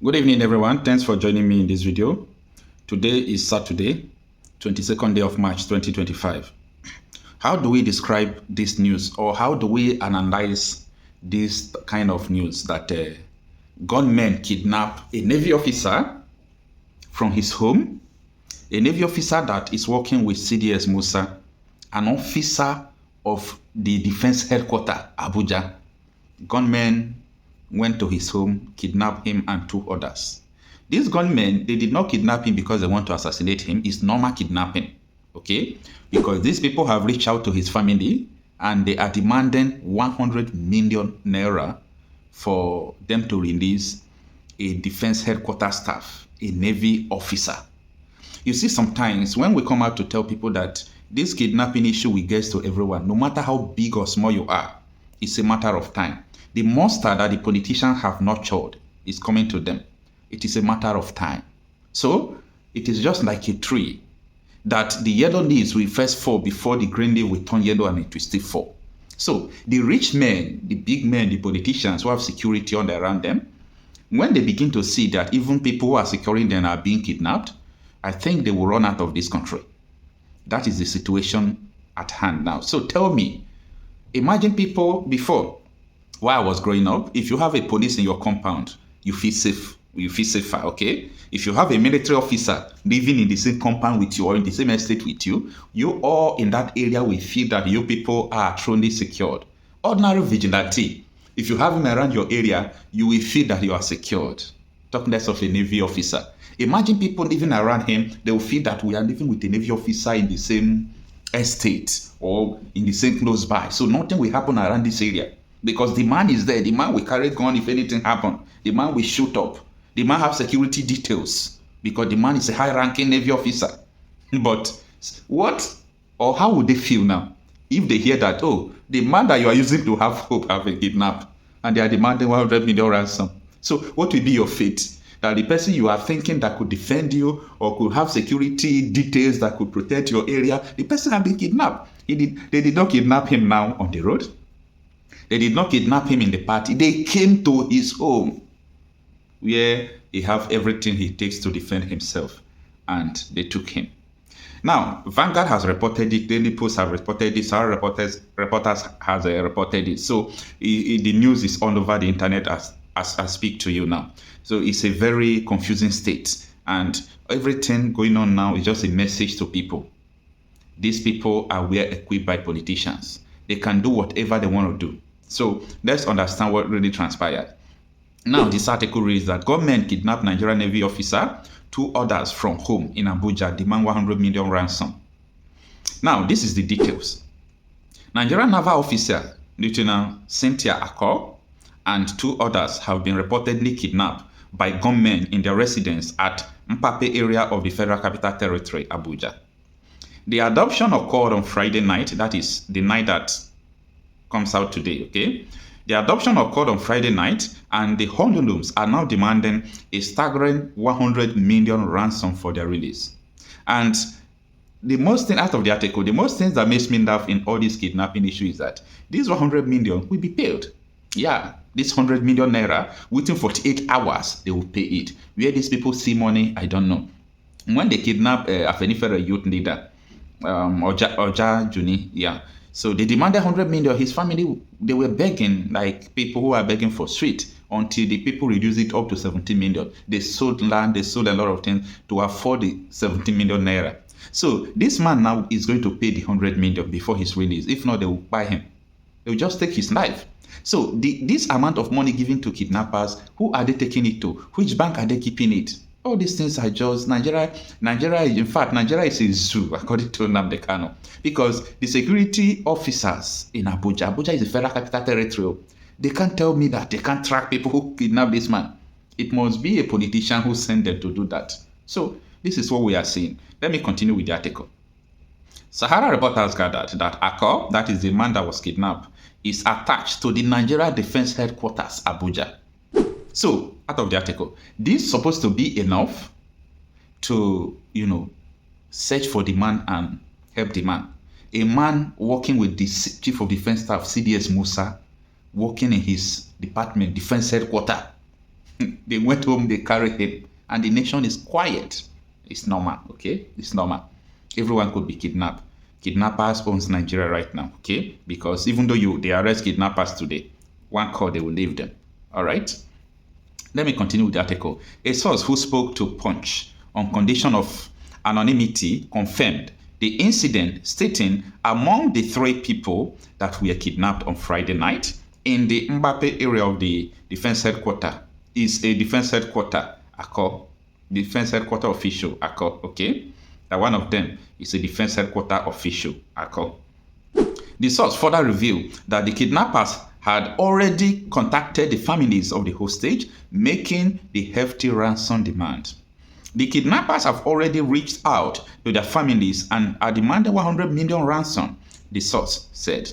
Good evening, everyone. Thanks for joining me in this video. Today is Saturday, 22nd day of March 2025. How do we describe this news, or how do we analyze this kind of news that gunmen kidnap a Navy officer from his home, a Navy officer that is working with CDS Musa, an officer of the Defense Headquarters, Abuja. Gunmen went to his home, kidnapped him and two others. These gunmen, they did not kidnap him because they want to assassinate him. It's normal kidnapping, okay? Because these people have reached out to his family and they are demanding 100 million naira for them to release a defense headquarters staff, a Navy officer. You see, sometimes when we come out to tell people that this kidnapping issue will get to everyone, no matter how big or small you are, it's a matter of time. The monster that the politicians have nurtured is coming to them. It is a matter of time. So it is just like a tree that the yellow leaves will first fall before the green leaf will turn yellow and it will still fall. So the rich men, the big men, the politicians who have security on around them, when they begin to see that even people who are securing them are being kidnapped, I think they will run out of this country. That is the situation at hand now. So tell me, imagine people before, while I was growing up, if you have a police in your compound, you feel safe. You feel safer, okay? If you have a military officer living in the same compound with you or in the same estate with you, you all in that area will feel that you people are truly secured. Ordinary vigilante, if you have him around your area, you will feel that you are secured. Talk less of a Navy officer. Imagine people living around him, they will feel that we are living with a Navy officer in the same estate or in the same close by. So nothing will happen around this area. Because the man is there, the man will carry gun if anything happen. The man will shoot up. The man have security details because the man is a high-ranking Navy officer. But what or how would they feel now if they hear that, oh, the man that you are using to have hope have been kidnapped and they are demanding 100 million ransom? So what will be your fate? That the person you are thinking that could defend you or could have security details that could protect your area, the person has been kidnapped. They did not kidnap him now on the road. They did not kidnap him in the party. They came to his home where he have everything he takes to defend himself, and they took him. Now, Vanguard has reported it, Daily Post have reported it, our reporters has reported it. So the news is all over the internet as I speak to you now. So it's a very confusing state, and everything going on now is just a message to people. These people are well equipped by politicians. They can do whatever they want to do. So let's understand what really transpired. Now, this article reads that government kidnapped Nigerian Navy officer, two others from home in Abuja, demand 100 million ransom. Now, this is the details. Nigerian naval officer, Lieutenant Cynthia Akor, and two others have been reportedly kidnapped by gunmen in their residence at Mpape area of the Federal Capital Territory, Abuja. The adoption occurred on Friday night, that is the night that comes out today, okay? The adoption occurred on Friday night, and the Honolulus are now demanding a staggering 100 million ransom for their release. And the most thing out of the article, the most things that makes me laugh in all this kidnapping issue is that this 100 million will be paid. Yeah, this 100 million naira, within 48 hours, they will pay it. Where these people see money, I don't know. When they kidnap Afenifere youth leader, Oja Juni, yeah. So they demanded 100 million. His family, they were begging, like people who are begging for street, until the people reduced it up to 17 million. They sold land, they sold a lot of things to afford the 17 million naira. So this man now is going to pay the 100 million before his release. If not, they will buy him. They will just take his life. So this amount of money given to kidnappers, who are they taking it to? Which bank are they keeping it? All these things are just Nigeria, in fact, Nigeria is a zoo, according to Nnamdi Kanu, because the security officers in Abuja is a federal capital territory. They can't tell me that they can't track people who kidnap this man. It must be a politician who sent them to do that. So this is what we are seeing. Let me continue with the article. Sahara reporters gathered that Akor, that is the man that was kidnapped, is attached to the Nigeria Defense Headquarters, Abuja. So, out of the article, this is supposed to be enough to, search for the man and help the man. A man working with the Chief of Defense Staff, CDS Musa, working in his department, Defense Headquarters. They went home, they carried him, and the nation is quiet. It's normal, okay? It's normal. Everyone could be kidnapped. Kidnappers owns Nigeria right now, okay? Because even though they arrest kidnappers today, one call, they will leave them. All right? Let me continue with the article. A source who spoke to Punch on condition of anonymity confirmed the incident, stating among the 3 people that were kidnapped on Friday night in the Mbappe area of the defense headquarters is a defense headquarters official, okay? That one of them is a defense headquarters official, The source further revealed that the kidnappers had already contacted the families of the hostage, making the hefty ransom demand. The kidnappers have already reached out to their families and are demanding 100 million ransom, the source said.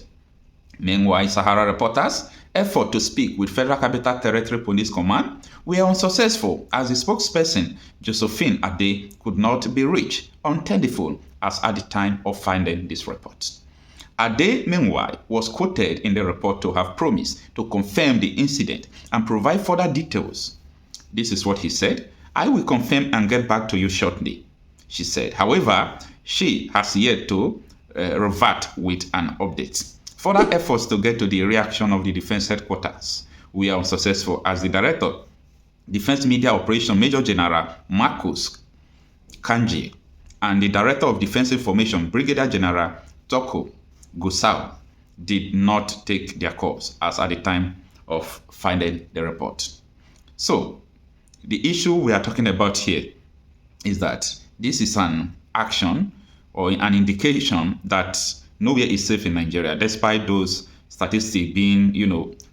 Meanwhile, Sahara reporters' effort to speak with Federal Capital Territory Police Command were unsuccessful as the spokesperson, Josephine Ade, could not be reached on telephone as at the time of finding this report. Ade, meanwhile, was quoted in the report to have promised to confirm the incident and provide further details. This is what he said. "I will confirm and get back to you shortly," she said. However, she has yet to revert with an update. Further efforts to get to the reaction of the defense headquarters were unsuccessful as the director, Defense Media Operation Major General Marcus Kanji, and the director of Defense Information, Brigadier General Toko Gusau, did not take their calls as at the time of finding the report. So, the issue we are talking about here is that this is an action or an indication that nowhere is safe in Nigeria, despite those statistics being,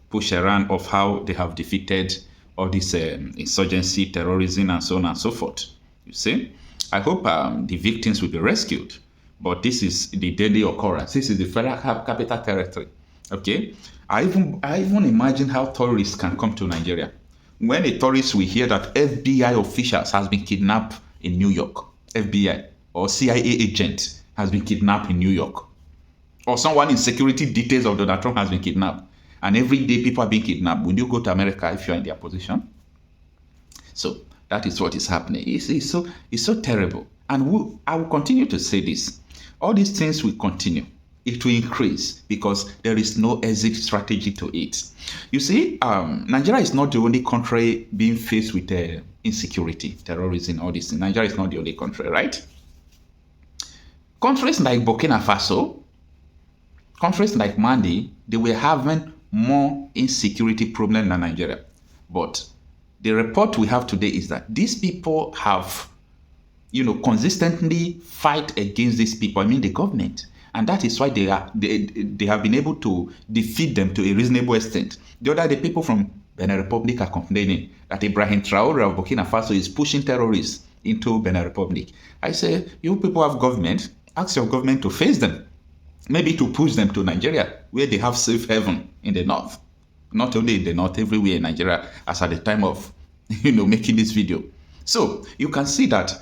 pushed around of how they have defeated all this insurgency, terrorism, and so on and so forth. You see, I hope the victims will be rescued, but this is the daily occurrence. This is the Federal Capital Territory. Okay, I even imagine how tourists can come to Nigeria. When a tourist will hear that FBI officials has been kidnapped in New York, FBI or CIA agent has been kidnapped in New York, or someone in security details of Donald Trump has been kidnapped, and every day people are being kidnapped, will you go to America if you're in their position? So that is what is happening. It's so terrible. And I will continue to say this. All these things will continue. It will increase because there is no exit strategy to it. You see, Nigeria is not the only country being faced with insecurity, terrorism, all this. Nigeria is not the only country, right? Countries like Burkina Faso, countries like Mali, they were having more insecurity problem than Nigeria. But the report we have today is that these people have, consistently fight against these people. I mean, the government. And that is why they have been able to defeat them to a reasonable extent. The other day, people from Benin Republic are complaining that Ibrahim Traore of Burkina Faso is pushing terrorists into Benin Republic. I say, you people have government, ask your government to face them. Maybe to push them to Nigeria, where they have safe haven in the north. Not only in the north, everywhere in Nigeria, as at the time of, making this video. So you can see that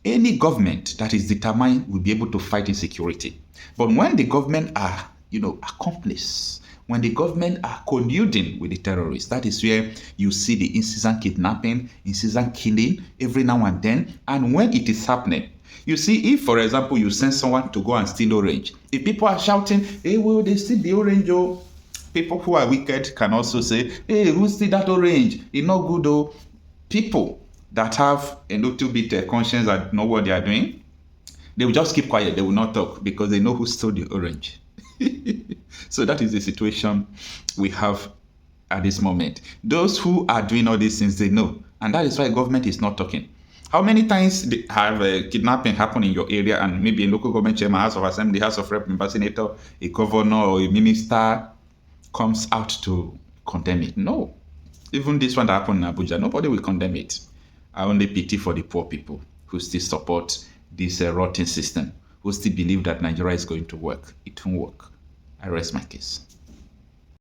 any government that is determined will be able to fight insecurity. But when the government are, accomplices, when the government are colluding with the terrorists, that is where you see the incessant kidnapping, incessant killing every now and then. And when it is happening, you see, if, for example, you send someone to go and steal orange, if people are shouting, "Hey, will they steal the orange, oh?" People who are wicked can also say, "Hey, who steal that orange? It's not good, oh." People that have a little bit conscience and know what they are doing, they will just keep quiet. They will not talk because they know who stole the orange. So that is the situation we have at this moment. Those who are doing all these things, they know. And that is why government is not talking. How many times have kidnapping happened in your area, and maybe a local government chairman, House of Assembly, House of Rep, member, senator, a governor, or a minister comes out to condemn it? No. Even this one that happened in Abuja, nobody will condemn it. I only pity for the poor people who still support this rotten system, who still believe that Nigeria is going to work. It won't work. I rest my case.